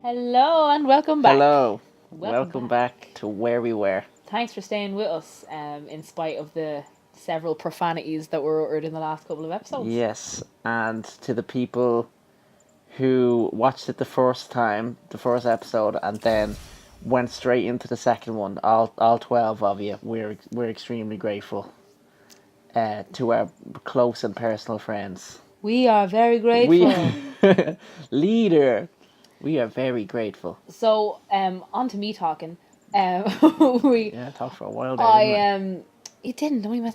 Hello and welcome back. Hello. Welcome Back to where we were. Thanks for staying with us, in spite of the several profanities that were uttered in the last couple of episodes. Yes, and to the people who watched it the first time, the first episode, and then went straight into the second one, all 12 of you, we're extremely grateful. To our close and personal friends. We are very grateful. Leader, we are very grateful. So, on to me talking. Yeah, talked for a while there, You didn't, don't you mess.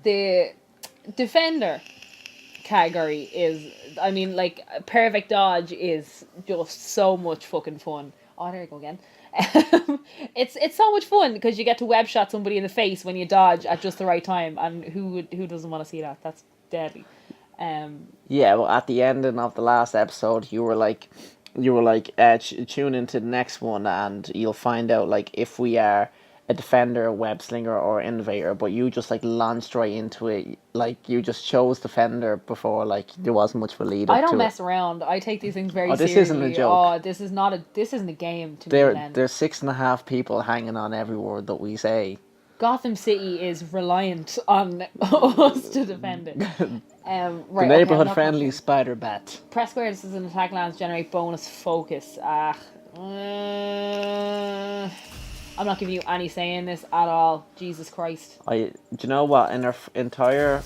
The defender category is, I mean, like, perfect dodge is just so much fucking fun. Oh, there you go again. It's so much fun because you get to web shot somebody in the face when you dodge at just the right time, and who doesn't want to see that? That's deadly. Yeah, well, at the ending of the last episode, tune into the next one, and you'll find out like if we are a defender, a web slinger, or innovator. But you just like launched right into it, like you just chose defender before, like there wasn't much of a lead up I don't to mess it. around. I take these things very Oh, this seriously. isn't a joke. Oh, this isn't a game to me, Len. There's 6.5 people hanging on every word that we say. Gotham City is reliant on us to defend it. Right, The neighborhood okay, friendly spider bat. press square. This is an attack lance. Generate bonus focus. I'm not giving you any say in this at all. Jesus Christ. Do you know what? In our entire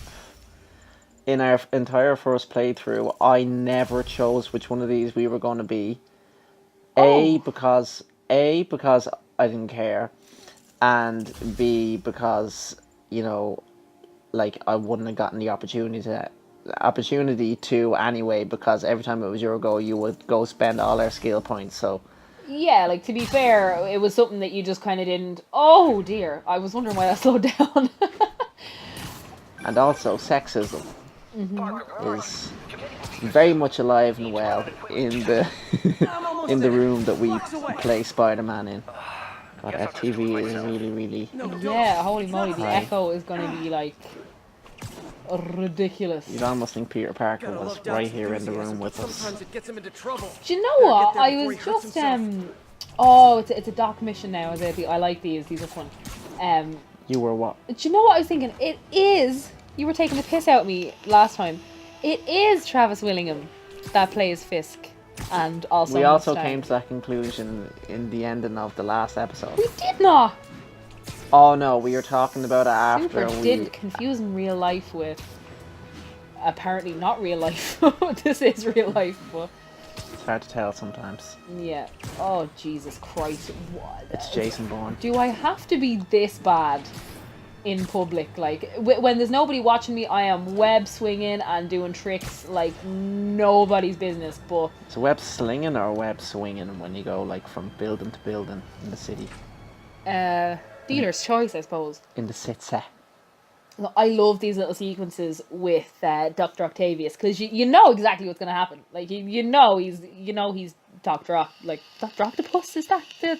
first playthrough, I never chose which one of these we were going to be. Oh. Because I didn't care, and B because like I wouldn't have gotten the opportunity to anyway, because every time it was your go, you would go spend all our skill points. So Yeah, like, to be fair, it was something that you just kind of didn't. Oh dear, I was wondering why that slowed down. and also sexism is very much alive and well in the in the room that we play Spider-Man in. God, that TV is really Yeah, holy moly, the high. echo is going to be like ridiculous. You'd almost think Peter Parker was right here in the room with us. Sometimes it gets him into trouble. Do you know what? Better get there I before was he hurts just himself. Oh, it's a doc mission now. Is it? I like these. These are fun. You were what? Do you know what I was thinking? It is. You were taking the piss out of me last time. It is Travis Willingham that plays Fisk, and also. We also Mustang. came to that conclusion in the ending of the last episode. We did not. Oh no, we were talking about it after Super we. did confusing real life with apparently not real life. This is real life, but It's hard to tell sometimes. yeah. Oh Jesus Christ! What? It's Jason Bourne. Do I have to be this bad in public? Like, when there's nobody watching me, I am web swinging and doing tricks like nobody's business. But So web slinging or web swinging when you go like from building to building in the city? dealer's choice, I suppose. In the city. No, I love these little sequences with Dr. Octavius, because you know exactly what's going to happen. Like, you know he's Dr. Octopus. Is that the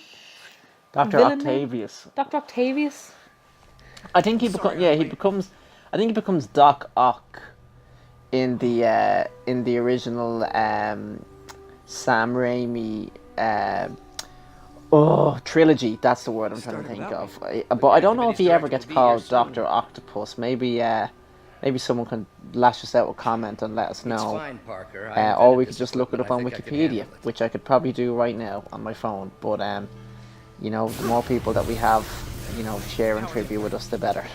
Dr. villain name? Octavius. Dr. Octavius? I think he becomes. Yeah, he becomes. I think he becomes Doc Ock in the original Sam Raimi trilogy. That's the word I'm trying to think of. But I don't know if he ever gets called Doctor Octopus. Maybe someone can lash us out a comment and let us know. Fine, Parker. Or we could just look it up on Wikipedia, which I could probably do right now on my phone. But the more people that we have, sharing trivia with us, the better.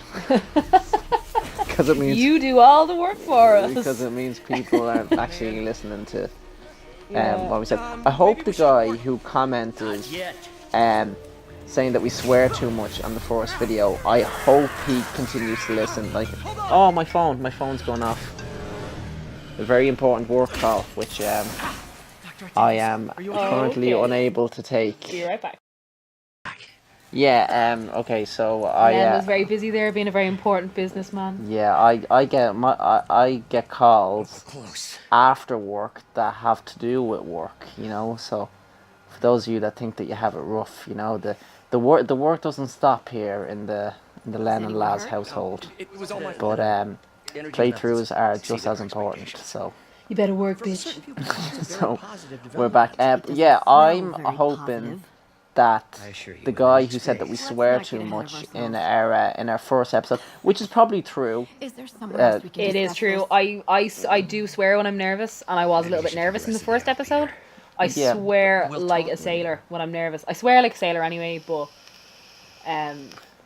Because it means You do all the work for us. because it means people aren't actually listening to Yeah. what we said. I hope the guy who commented saying that we swear too much on the first video, I hope he continues to listen. Like, oh, my phone's going off. A very important work call, which I am currently Okay. unable to take. Be right back. Yeah. Okay. So I. Len was very busy there, being a very important businessman. Yeah, I get calls Close. after work that have to do with work, So for those of you that think that you have it rough, the work doesn't stop here in the Len and Laz household. It was all my But playthroughs are just as important. So You better work, For bitch. certain viewpoints, a very So, positive we're back. development. Yeah, smell I'm very hoping positive. that I assure you, the in the guy next who said that we phase- swear Let's not too get ahead of much ourselves. in our first episode, which is probably true. Is there somewhere else we can It is discuss true. this? I do swear when I'm nervous, and I was a Maybe little you bit should take nervous the in the rest of the first day off, episode. Peter. I Yeah. swear We'll like talk a sailor later. when I'm nervous. I swear like a sailor anyway, but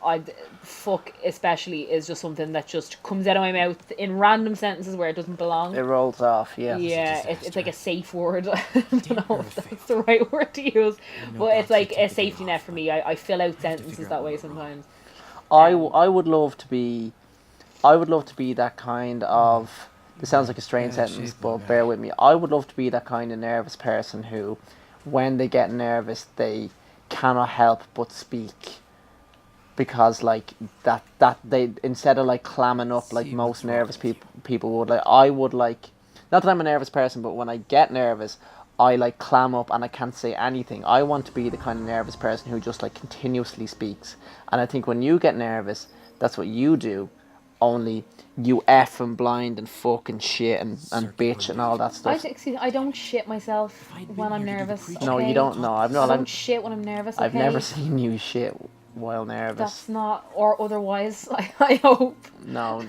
I fuck especially is just something that just comes out of my mouth in random sentences where it doesn't belong. It rolls off, yeah. Yeah, It's a it's like a disaster. safe word. I don't know if that's the right word to use, No but it's doubt like you a took the day safety net off, for but me. I fill out figure sentences out that what way went wrong. sometimes. I would love to be, I would love to be that kind of. This sounds like a strange Bad sentence, shape, my but guy. bear with me. I would love to be that kind of nervous person who, when they get nervous, they cannot help but speak, because like that they, instead of like clamming up like See most what's wrong nervous with you. people would, like I would like, not that I'm a nervous person, but when I get nervous, I like clam up and I can't say anything. I want to be the kind of nervous person who just like continuously speaks. And I think when you get nervous, that's what you do, only you F and blind and fuck and shit and bitch and all that stuff. I don't shit myself I'd been when I'm here to do the nervous. preaching. No, okay? you don't know. I don't shit when I'm nervous. I've okay? never seen you shit while nervous. That's not, or otherwise. I hope. No,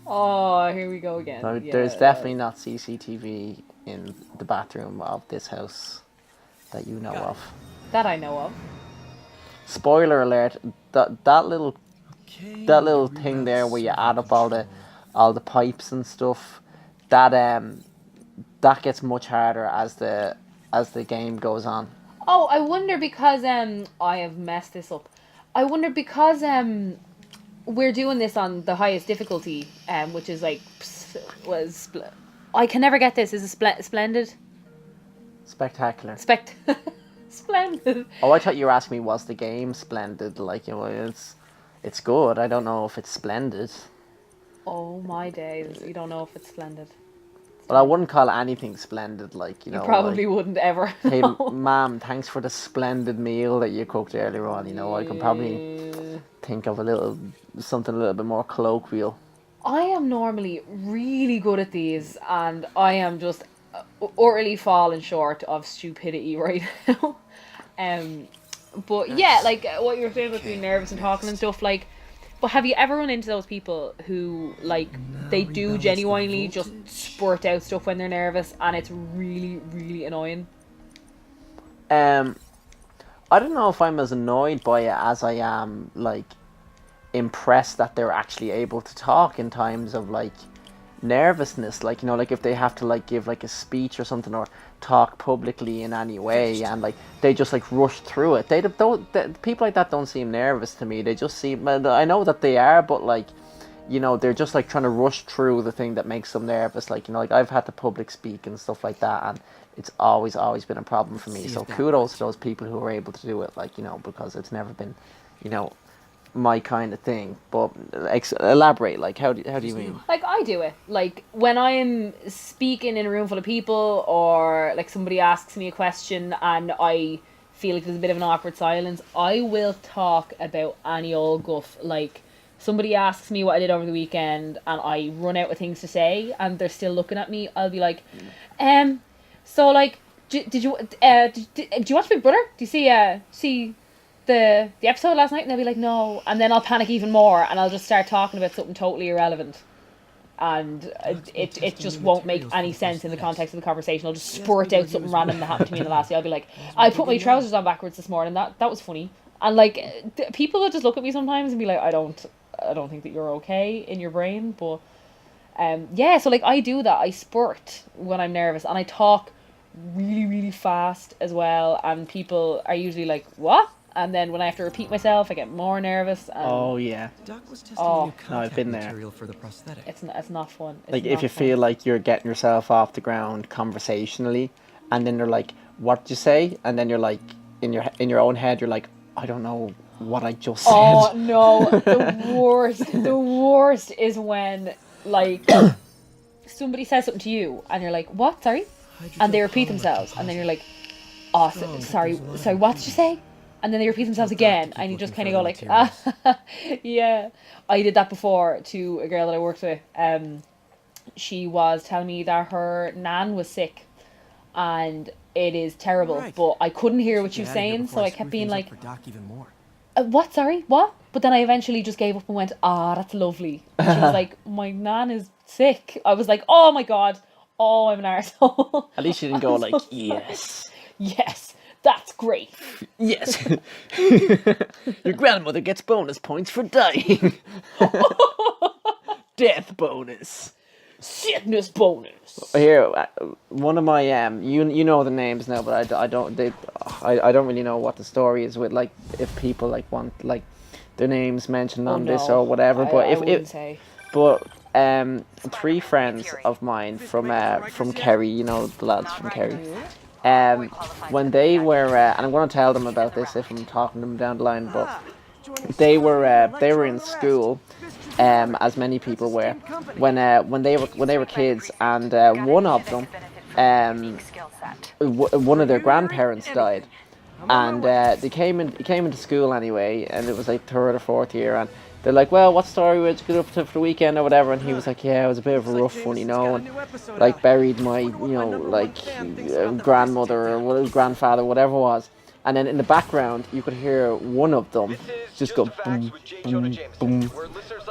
Oh, here we go again. no, Yeah. there's definitely not CCTV in the bathroom of this house that you know Got it. of. That I know of. Spoiler alert, that little Okay, that little we thing reroute there where you server add up control. all the pipes and stuff, that that gets much harder as the game goes on. Oh, I wonder because I have messed this up. I wonder because we're doing this on the highest difficulty, which is like I can never get this. Is it splendid? Spectacular. Splendid. Oh, I thought you were asking me, was the game splendid? Like, you know, it's good. I don't know if it's splendid. Oh my days! You don't know if it's splendid. But I wouldn't call anything splendid. Like, you You know, probably like, wouldn't ever. hey, know. ma'am, thanks for the splendid meal that you cooked earlier on. You know, I can probably Yeah. think of something a little bit more colloquial. I am normally really good at these, and I am just utterly falling short of stupidity right now. But yeah, like what you were saying about being nervous and talking and stuff, like. But have you ever run into those people who, like, they do rebalance the genuinely just voltage. spurt out stuff when they're nervous, and it's really, really annoying? I don't know if I'm as annoyed by it as I am, like, impressed that they're actually able to talk in times of, like, nervousness. Like, you know, like if they have to, like, give, like, a speech or something, or talk publicly in any way, and, like, they just, like, rush through it. People like that don't seem nervous to me. They just seem, I know that they are, but, like, you know, they're just, like, trying to rush through the thing that makes them nervous. Like, you know, like, I've had to public speak and stuff like that, and it's always been a problem for me. See So if that kudos works. to those people who are able to do it, like, you know, because it's never been, you know, my kind of thing. But elaborate, like, how do you mean? Like, I do it. Like, when I'm speaking in a room full of people, or, like, somebody asks me a question and I feel like there's a bit of an awkward silence, I will talk about any old guff. Like, somebody asks me what I did over the weekend and I run out of things to say and they're still looking at me, I'll be like, so, like, did you watch Big Brother? Do you see the episode last night? And they'll be like, no. And then I'll panic even more and I'll just start talking about something totally irrelevant. And it just won't make any sense in the context of the conversation. I'll just spurt out something random that happened to me in the last day. I'll be like, I put my trousers on backwards this morning. That was funny. And, like, people will just look at me sometimes and be like, I don't think that you're okay in your brain. But yeah, so, like, I do that. I spurt when I'm nervous and I talk really, really fast as well. And people are usually like, what? And then when I have to repeat myself, I get more nervous. And Oh yeah, Doc was testing Oh. new No, I've contact been there. material for the prosthetic. it's not fun. It's like not if you fun. feel like you're getting yourself off the ground conversationally, and then they're like, "What did you say?" And then you're like, in your own head, you're like, "I don't know what I just said." Oh no, the worst is when, like, somebody says something to you and you're like, what, sorry? And they repeat themselves and then you're like, oh, sorry, what did you say? And then they repeat themselves again and you just kind of go like, yeah. I did that before to a girl that I worked with. she was telling me that her nan was sick, and it is terrible. Right. But I couldn't hear what she was Get out of here saying, before so I screw kept being things up like, for Doc even more. what? Sorry, what? But then I eventually just gave up and went, that's lovely. And she was like, my nan is sick. I was like, oh my god, oh, I'm an arsehole. At least you didn't go I'm like, so sorry. yes. Yes, that's great. Yes. Your grandmother gets bonus points for dying. Death bonus. Sickness bonus. Here, one of my you know the names now, but I don't really know what the story is with, like, if people like want like their names mentioned on this or whatever. But I wouldn't say. but 3 friends of mine from Kerry, you know the lads from Kerry. When they were, and I'm going to tell them about this if I'm talking to them down the line, but they were in school, as many people were, when they were kids, and one of them, one of their grandparents died, and they came into school anyway, and it was like 3rd or 4th year, and they're like, well, what story would you get up to for the weekend or whatever? And he was like, yeah, it was a bit of a rough one, you know, and like buried my, you know, like grandmother or whatever, grandfather, whatever it was. And then in the background, you could hear one of them just go boom, boom, boom.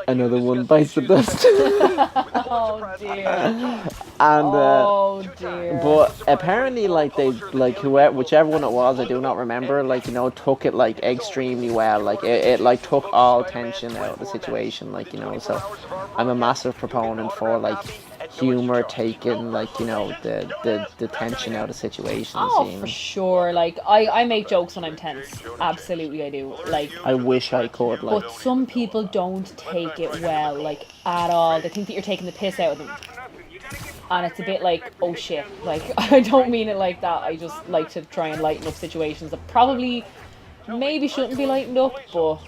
Another one bites the dust. Oh dear. And Oh dear. but apparently, like, they, like, whichever one it was, I do not remember, like, you know, took it like extremely well. Like it like took all tension out of the situation, like, you know. So I'm a massive proponent for like humor taking, like, you know, the tension out of situations. Oh, you know? for sure. Like, I make jokes when I'm tense. Absolutely, I do. Like, I wish I could, like. but some people don't take it well, like, at all. They think that you're taking the piss out of them. And it's a bit like, oh shit. Like, I don't mean it like that. I just like to try and lighten up situations that probably maybe shouldn't be lightened up, but...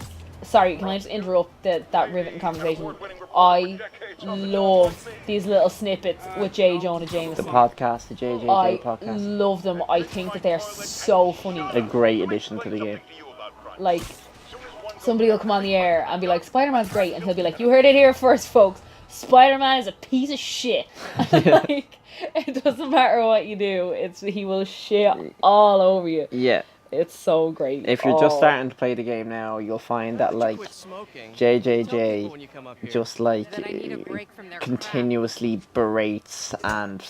Sorry, can I just interrupt that riveting conversation? I love these little snippets with J. Jonah The Jameson. podcast, the JJJ I podcast. love them. I think that they're so funny. A great addition to the game. Like, somebody will come on the air and be like, Spider-Man's great, and he'll be like, you heard it here first, folks. Spider-Man is a piece of shit. Like, it doesn't matter what you do. He will shit all over you. Yeah. It's so great. If you're just starting to play the game now, you'll find that, like, JJJ just, like, continuously berates and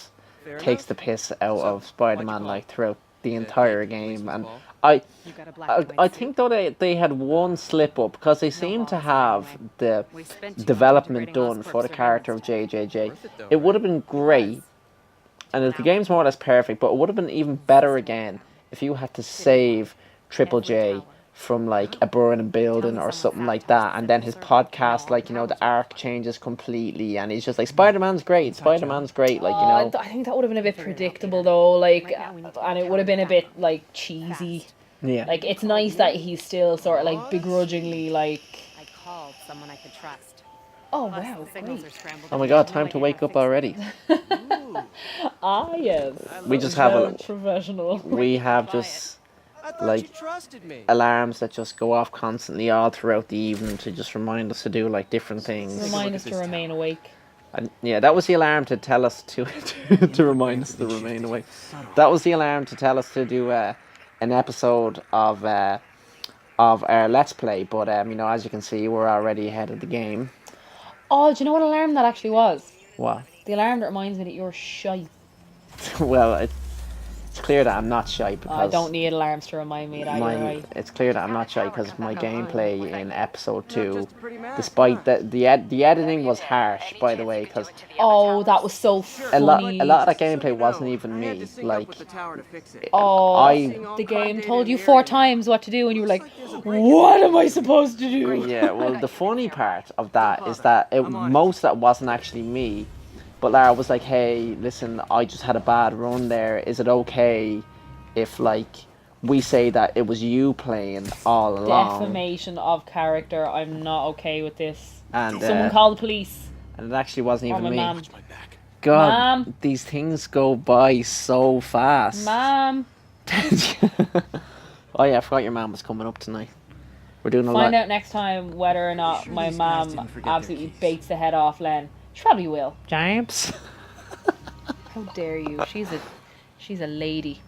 takes the piss out of Spider-Man, like, throughout the entire game. And I think though they had one slip up, because they seem to have the development done for the character of JJJ. It would have been great, and the game's more or less perfect, but it would have been even better again if you had to save Triple J from, like, a burning building or something like that, and then his podcast, like, you know, the arc changes completely, and he's just like, Spider-Man's great, like, you know. I think that would have been a bit predictable though, like, and it would have been a bit, like, cheesy. Yeah. Like, it's nice that he's still sort of, like, begrudgingly, like... I called someone I could trust. Oh, wow, great. Oh my god, time to wake up already. Ah, yes. We just have Very professional. we have just, like, alarms that just go off constantly all throughout the evening to just remind us to do, like, different things. Remind us to remain awake. And yeah, that was the alarm to tell us to remind us to remain awake. That was the alarm to tell us to do an episode of our Let's Play, but you know, as you can see, we're already ahead of the game. Oh, do you know what alarm that actually was? What? The alarm that reminds me that you're shy. Well, it's clear that I'm not shy because I don't need alarms to remind me that you're right. it's clear that I'm not shy because my gameplay in episode 2, despite that the editing was harsh, by the way, because Oh, that was so funny. a lot of that gameplay wasn't even me. Like, the game told you 4 times what to do, and you were like, "What am I supposed to do?" yeah. Well, the funny part of that is that most of that wasn't actually me. But Lara was like, hey, listen, I just had a bad run there. Is it okay if, like, we say that it was you playing all along? Defamation of character. I'm not okay with this. And Someone call the police. And it actually wasn't Or even my me. mum. God, Mom. these things go by so fast. Mom. Oh yeah, I forgot your mum was coming up tonight. We're doing a lot. Find out next time whether or not my mom absolutely baits the head off Len. She probably will. James. How dare you? She's a lady.